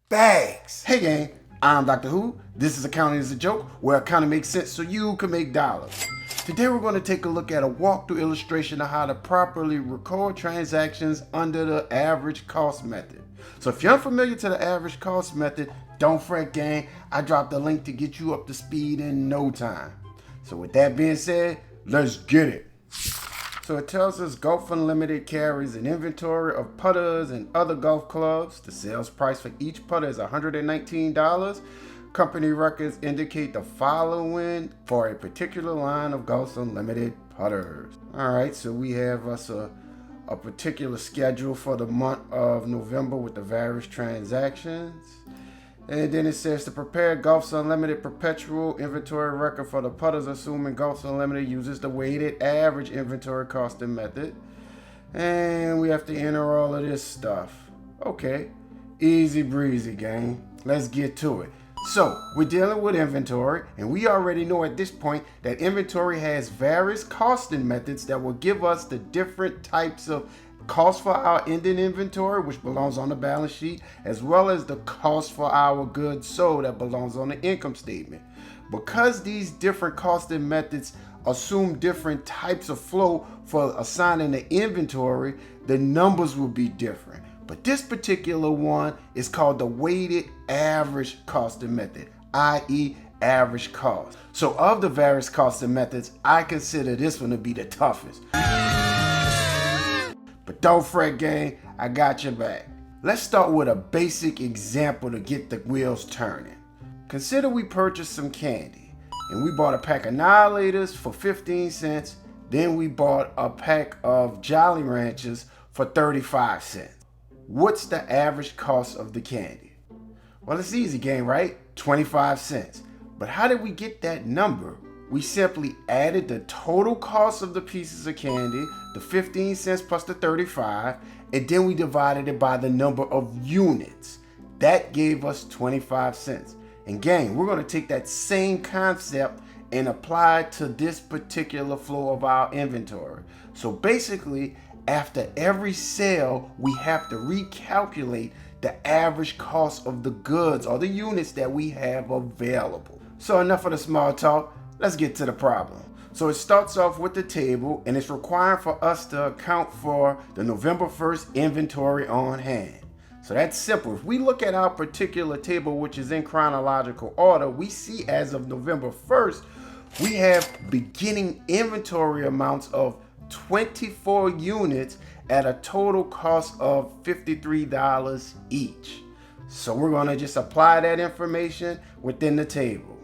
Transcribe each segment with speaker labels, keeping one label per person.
Speaker 1: bags. Hey gang, I'm Dr. Who. This is Accounting is a Joke, where accounting makes sense so you can make dollars. Today we're going to take a look at a walkthrough illustration of how to properly record transactions under the average cost method. So if you're unfamiliar to the average cost method, don't fret gang, I dropped a link to get you up to speed in no time. So with that being said, let's get it. So it tells us Golf Unlimited carries an inventory of putters and other golf clubs. The sales price for each putter is $119. Company records indicate the following for a particular line of Golf Unlimited putters. Alright, so we have us a particular schedule for the month of November with the various transactions. And then it says to prepare Golf Unlimited perpetual inventory record for the putters, assuming Golf Unlimited uses the weighted average inventory costing method. And we have to enter all of this stuff. Okay, easy breezy gang. Let's get to it. So we're dealing with inventory, and we already know at this point that inventory has various costing methods that will give us the different types of cost for our ending inventory, which belongs on the balance sheet, as well as the cost for our goods sold that belongs on the income statement. Because these different costing methods assume different types of flow for assigning the inventory, the numbers will be different. But this particular one is called the weighted average costing method, i.e. average cost. So of the various costing methods, I consider this one to be the toughest. But don't fret gang, I got your back. Let's start with a basic example to get the wheels turning. Consider we purchased some candy and we bought a pack of Annihilators for 15 cents. Then we bought a pack of Jolly Ranchers for 35 cents. What's the average cost of the candy? Well, it's easy gang, right? 25 cents. But how did we get that number? We simply added the total cost of the pieces of candy, the 15 cents plus the 35, and then we divided it by the number of units. That gave us 25 cents. And gang, we're going to take that same concept and apply it to this particular flow of our inventory. So basically, after every sale, we have to recalculate the average cost of the goods or the units that we have available. So enough of the small talk. Let's get to the problem. So it starts off with the table, and it's required for us to account for the November 1st inventory on hand. So that's simple. If we look at our particular table, which is in chronological order, we see as of November 1st, we have beginning inventory amounts of 24 units at a total cost of $53 each. So we're going to just apply that information within the table.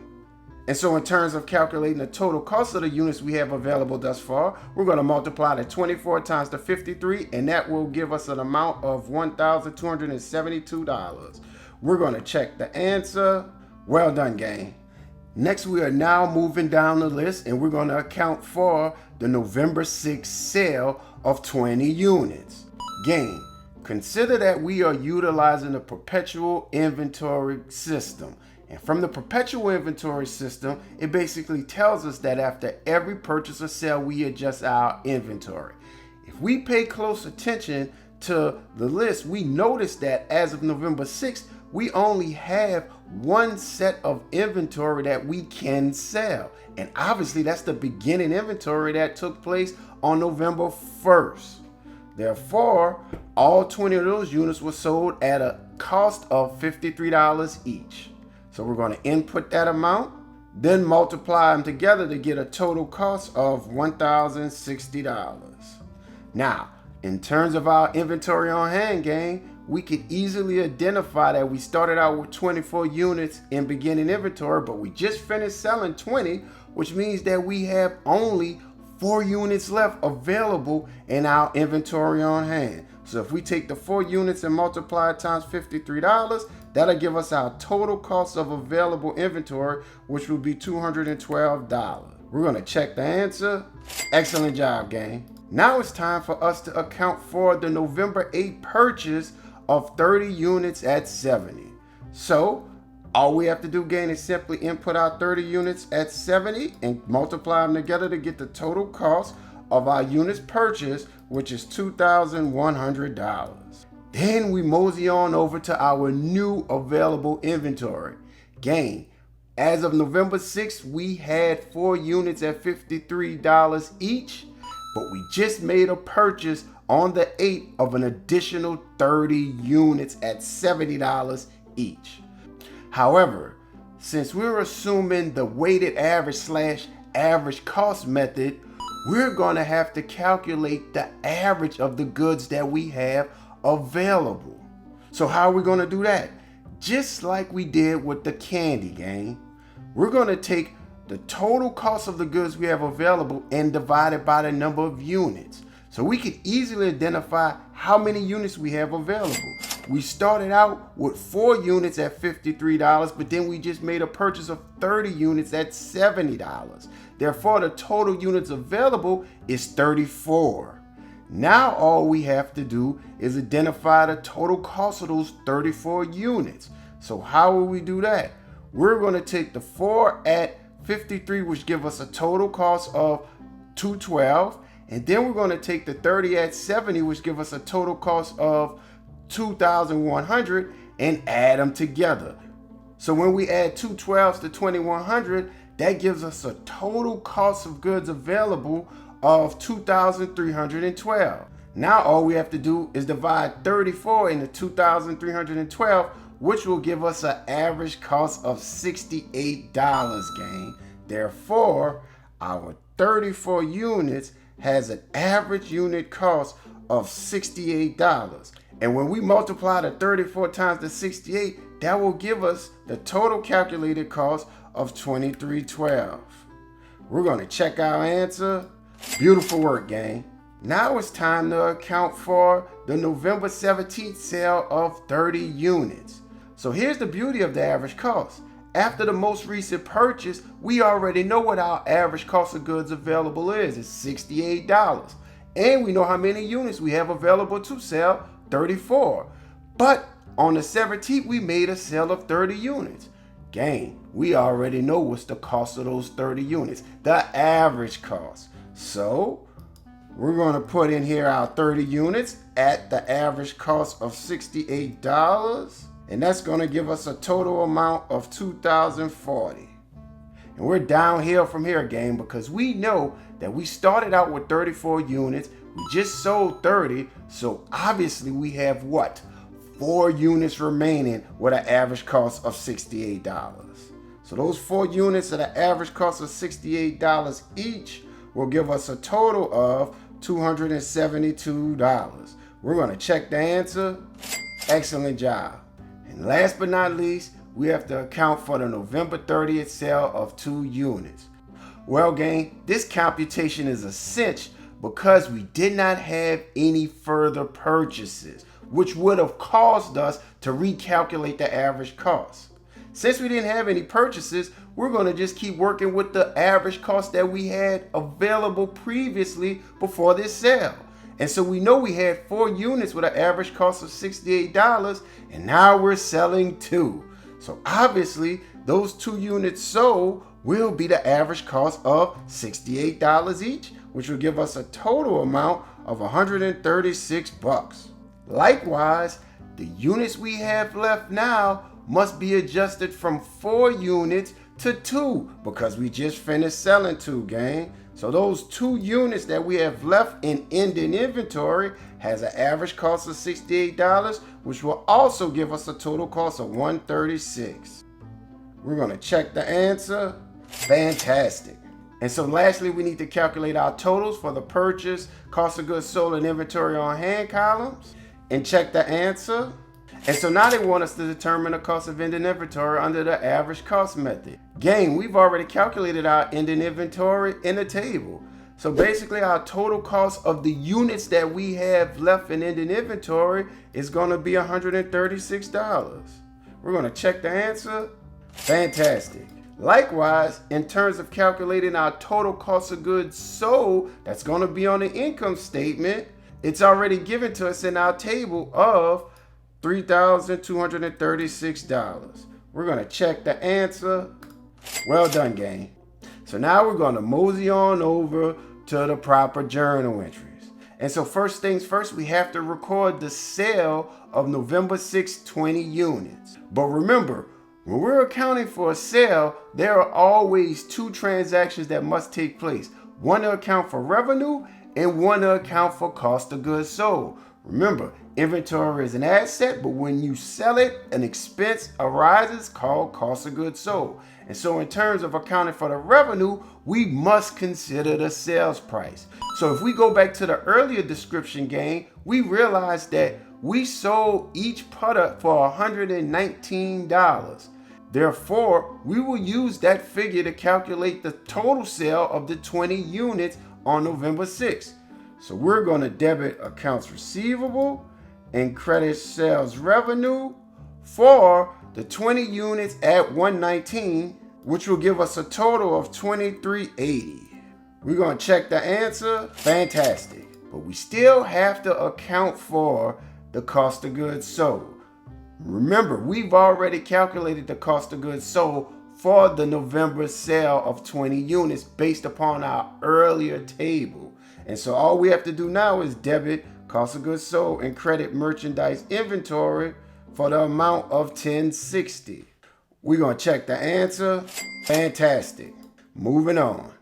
Speaker 1: And so in terms of calculating the total cost of the units we have available thus far, we're going to multiply the 24 times the 53, and that will give us an amount of $1,272. We're going to check the answer. Well done, gang. Next, we are now moving down the list, and we're going to account for the November 6th sale of 20 units. Gang, consider that we are utilizing the perpetual inventory system. And from the perpetual inventory system, it basically tells us that after every purchase or sale, we adjust our inventory. If we pay close attention to the list, we notice that as of November 6th, we only have one set of inventory that we can sell. And obviously that's the beginning inventory that took place on November 1st. Therefore, all 20 of those units were sold at a cost of $53 each. So we're going to input that amount, then multiply them together to get a total cost of $1,060. Now, in terms of our inventory on hand, gang, we could easily identify that we started out with 24 units in beginning inventory, but we just finished selling 20, which means that we have only 4 units left available in our inventory on hand. So if we take the 4 units and multiply it times $53, that'll give us our total cost of available inventory, which will be $212. We're going to check the answer. Excellent job, gang. Now it's time for us to account for the November 8th purchase of 30 units at 70. So all we have to do, gang, is simply input our 30 units at 70 and multiply them together to get the total cost of our units purchased, which is $2,100. Then we mosey on over to our new available inventory. Gang, as of November 6th, we had 4 units at $53 each, but we just made a purchase on the 8th of an additional 30 units at $70 each. However, since we're assuming the weighted average / average cost method, we're going to have to calculate the average of the goods that we have available. So how are we going to do that? Just like we did with the candy, gang. We're going to take the total cost of the goods we have available and divide it by the number of units. So we can easily identify how many units we have available. We started out with 4 units at $53, but then we just made a purchase of 30 units at $70. Therefore, the total units available is 34. Now all we have to do is identify the total cost of those 34 units. So how will we do that? We're going to take the 4 at 53, which give us a total cost of $212, and then we're going to take the 30 at 70, which give us a total cost of $2,100, and add them together. So when we add 212s to 2,100, that gives us a total cost of goods available of $2,312. Now all we have to do is divide 34 into 2,312, which will give us an average cost of $68, gang. Therefore, our 34 units has an average unit cost of $68. And when we multiply the 34 times the 68, that will give us the total calculated cost of $23.12. We're going to check our answer. Beautiful work, gang. Now it's time to account for the November 17th sale of 30 units. So here's the beauty of the average cost. After the most recent purchase, we already know what our average cost of goods available is. It's $68. And we know how many units we have available to sell, 34. But on the 17th, we made a sale of 30 units. Gang, we already know what's the cost of those 30 units, the average cost. So we're going to put in here our 30 units at the average cost of $68. And that's going to give us a total amount of $2,040. And we're downhill from here, gang, because we know that we started out with 34 units. We just sold 30. So obviously we have what? 4 units remaining with an average cost of $68. So those 4 units at an average cost of $68 each will give us a total of $272. We're going to check the answer. Excellent job. And last but not least, we have to account for the November 30th sale of 2 units. Well, gang, this computation is a cinch because we did not have any further purchases, which would have caused us to recalculate the average cost. Since we didn't have any purchases, we're going to just keep working with the average cost that we had available previously before this sale. And so we know we had 4 units with an average cost of $68, and now we're selling 2. So obviously, those 2 units sold will be the average cost of $68 each, which will give us a total amount of $136. Likewise, the units we have left now must be adjusted from 4 units to 2 because we just finished selling 2, gang. So those 2 units that we have left in ending inventory has an average cost of $68, which will also give us a total cost of $136. We're going to check the answer. Fantastic. And so lastly, we need to calculate our totals for the purchase, cost of goods sold, and inventory on hand columns and check the answer. And so now they want us to determine the cost of ending inventory under the average cost method. Gang, we've already calculated our ending inventory in the table. So basically our total cost of the units that we have left in ending inventory is going to be $136. We're going to check the answer. Fantastic. Likewise, in terms of calculating our total cost of goods sold, that's going to be on the income statement. It's already given to us in our table of $3,236. We're going to check the answer. Well done, gang. So now we're going to mosey on over to the proper journal entries. And so first things first, we have to record the sale of November 6, 20 units. But remember, when we're accounting for a sale, there are always two transactions that must take place. One to account for revenue and one to account for cost of goods sold. Remember, inventory is an asset, but when you sell it, an expense arises called cost of goods sold. And so in terms of accounting for the revenue, we must consider the sales price. So if we go back to the earlier description game, we realize that we sold each putter for $119. Therefore, we will use that figure to calculate the total sale of the 20 units on November 6th. So we're going to debit accounts receivable and credit sales revenue for the 20 units at 119, which will give us a total of 2380. We're going to check the answer. Fantastic. But we still have to account for the cost of goods sold. Remember, we've already calculated the cost of goods sold for the November sale of 20 units based upon our earlier table. And so all we have to do now is debit cost of goods sold and credit merchandise inventory for the amount of $1060. We're going to check the answer. Fantastic. Moving on.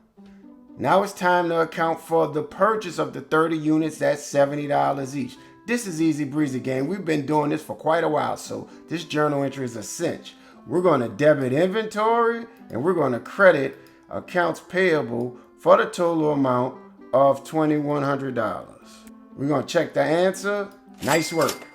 Speaker 1: Now it's time to account for the purchase of the 30 units at $70 each. This is easy breezy game. We've been doing this for quite a while, so this journal entry is a cinch. We're going to debit inventory and we're going to credit accounts payable for the total amount of $2,100. We're going to check the answer. Nice work.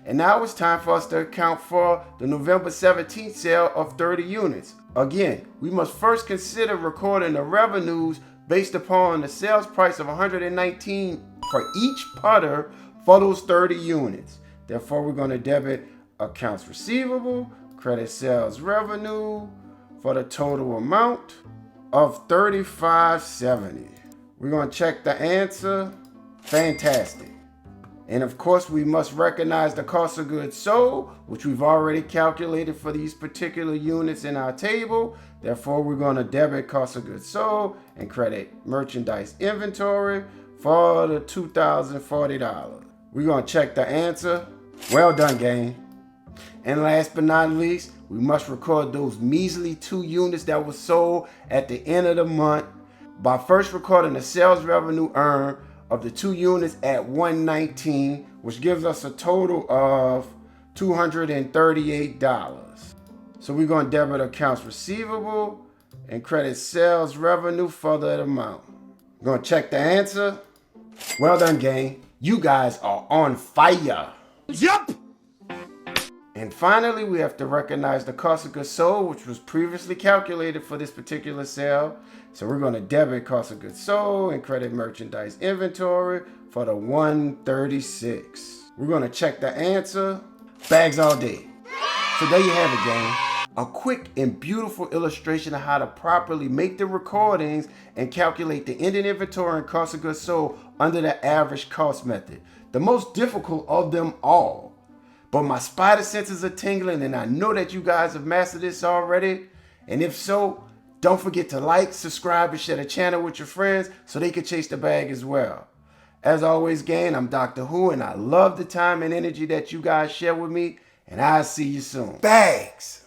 Speaker 1: And now it's time for us to account for the November 17th sale of 30 units. Again, we must first consider recording the revenues based upon the sales price of $119 for each putter for those 30 units. Therefore, we're going to debit accounts receivable, credit sales revenue for the total amount of $35.70. We're going to check the answer. Fantastic. And of course, we must recognize the cost of goods sold, which we've already calculated for these particular units in our table. Therefore, we're going to debit cost of goods sold and credit merchandise inventory for the $2,040. We're going to check the answer. Well done, gang. And last but not least, we must record those measly 2 units that were sold at the end of the month by first recording the sales revenue earned of the 2 units at 119, which gives us a total of $238. So we're going to debit accounts receivable and credit sales revenue for that amount. We're going to check the answer. Well done, gang. You guys are on fire. Yup! And finally, we have to recognize the cost of goods sold, which was previously calculated for this particular sale. So we're going to debit cost of goods sold and credit merchandise inventory for the 136. We're going to check the answer. Bags all day. So there you have it, gang. A quick and beautiful illustration of how to properly make the recordings and calculate the ending inventory and cost of goods sold under the average cost method. The most difficult of them all. But my spider senses are tingling and I know that you guys have mastered this already. And if so, don't forget to like, subscribe, and share the channel with your friends so they can chase the bag as well. As always, gang, I'm Dr. Who and I love the time and energy that you guys share with me. And I'll see you soon. Bags!